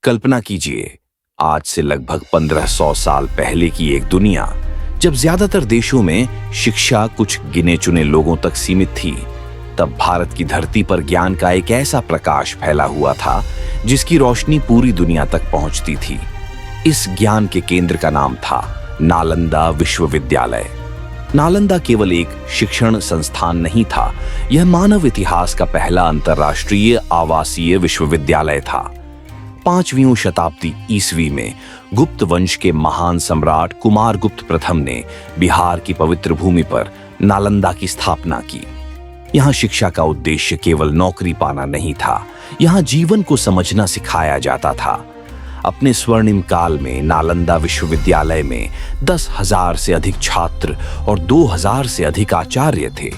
कल्पना कीजिए, आज से लगभग 1500 साल पहले की एक दुनिया जब ज्यादातर देशों में शिक्षा कुछ गिने चुने लोगों तक सीमित थी। तब भारत की धरती पर ज्ञान का एक ऐसा प्रकाश फैला हुआ था जिसकी रोशनी पूरी दुनिया तक पहुंचती थी। इस ज्ञान के केंद्र का नाम था नालंदा विश्वविद्यालय। नालंदा केवल एक शिक्षण संस्थान नहीं था, यह मानव इतिहास का पहला अंतर्राष्ट्रीय आवासीय विश्वविद्यालय था। 5वीं शताब्दी ईस्वी में गुप्त वंश के महान सम्राट कुमारगुप्त प्रथम ने बिहार की पवित्र भूमि पर नालंदा की स्थापना की। यहाँ शिक्षा का उद्देश्य केवल नौकरी पाना नहीं था, यहाँ जीवन को समझना सिखाया जाता था। अपने स्वर्णिम काल में नालंदा विश्वविद्यालय में 10,000 से अधिक छात्र और 2,000 से अधिक आचार्य थे।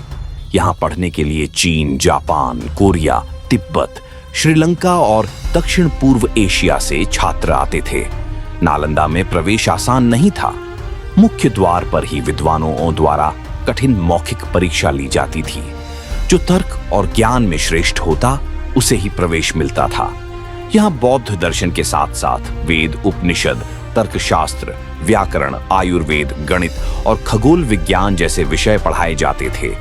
यहाँ पढ़ने के लिए चीन, जापान, कोरिया, तिब्बत, श्रीलंका और दक्षिण पूर्व एशिया से छात्र आते थे। नालंदा में प्रवेश आसान नहीं था। मुख्य द्वार पर ही विद्वानों द्वारा कठिन मौखिक परीक्षा ली जाती थी। जो तर्क और ज्ञान में श्रेष्ठ होता उसे ही प्रवेश मिलता था। यहाँ बौद्ध दर्शन के साथ साथ वेद, उपनिषद, तर्कशास्त्र, व्याकरण, आयुर्वेद, गणित और खगोल विज्ञान जैसे विषय पढ़ाए जाते थे।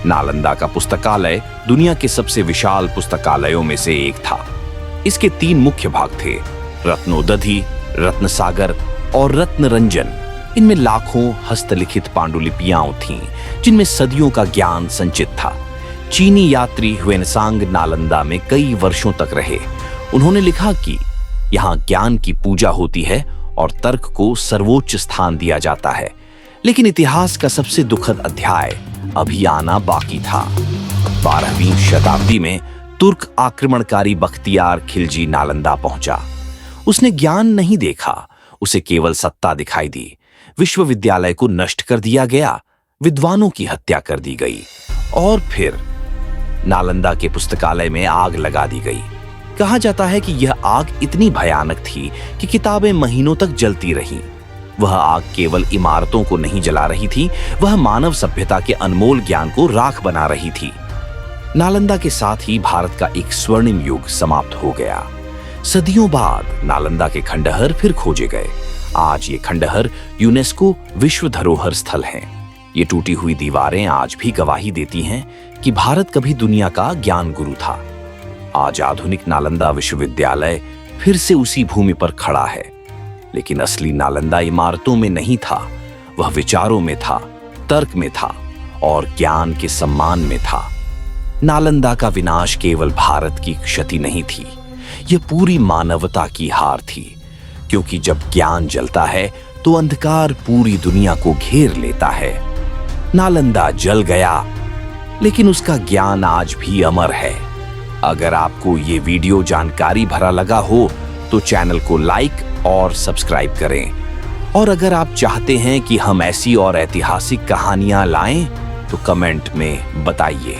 नालंदा का पुस्तकालय दुनिया के सबसे विशाल पुस्तकालयों में से एक था। इसके 3 मुख्य भाग थे, रत्नोदधि, रत्नसागर और रत्नरंजन। इनमें लाखों हस्तलिखित पांडुलिपियां थीं, जिनमें सदियों का ज्ञान संचित था। चीनी यात्री ह्वेनसांग नालंदा में कई वर्षों तक रहे। उन्होंने लिखा कि यहाँ ज्ञान की पूजा होती है और तर्क को सर्वोच्च स्थान दिया जाता है। लेकिन इतिहास का सबसे दुखद अध्याय अभी आना बाकी था। 12वीं शताब्दी में तुर्क आक्रमणकारी बख्तियार खिलजी नालंदा पहुंचा। उसने ज्ञान नहीं देखा, उसे केवल सत्ता दिखाई दी। विश्वविद्यालय को नष्ट कर दिया गया, विद्वानों की हत्या कर दी गई और फिर नालंदा के पुस्तकालय में आग लगा दी गई। कहा जाता है कि यह आग इतनी भयानक थी कि किताबें महीनों तक जलती रहीं। वह आग केवल इमारतों को नहीं जला रही थी, वह मानव सभ्यता के अनमोल ज्ञान को राख बना रही थी। नालंदा के साथ ही भारत का एक स्वर्णिम युग समाप्त हो गया। सदियों बाद नालंदा के खंडहर फिर खोजे गए। आज ये खंडहर यूनेस्को विश्व धरोहर स्थल हैं। ये टूटी हुई दीवारें आज भी गवाही देती हैं कि भारत कभी दुनिया का ज्ञान गुरु था। आज आधुनिक नालंदा विश्वविद्यालय फिर से उसी भूमि पर खड़ा है। लेकिन असली नालंदा इमारतों में नहीं था, वह विचारों में था, तर्क में था और ज्ञान के सम्मान में था। नालंदा का विनाश केवल भारत की क्षति नहीं थी, यह पूरी मानवता की हार थी। क्योंकि जब ज्ञान जलता है तो अंधकार पूरी दुनिया को घेर लेता है। नालंदा जल गया, लेकिन उसका ज्ञान आज भी अमर है। अगर आपको ये वीडियो जानकारी भरा लगा हो तो चैनल को लाइक और सब्सक्राइब करें। और अगर आप चाहते हैं कि हम ऐसी और ऐतिहासिक कहानियां लाएं तो कमेंट में बताइए।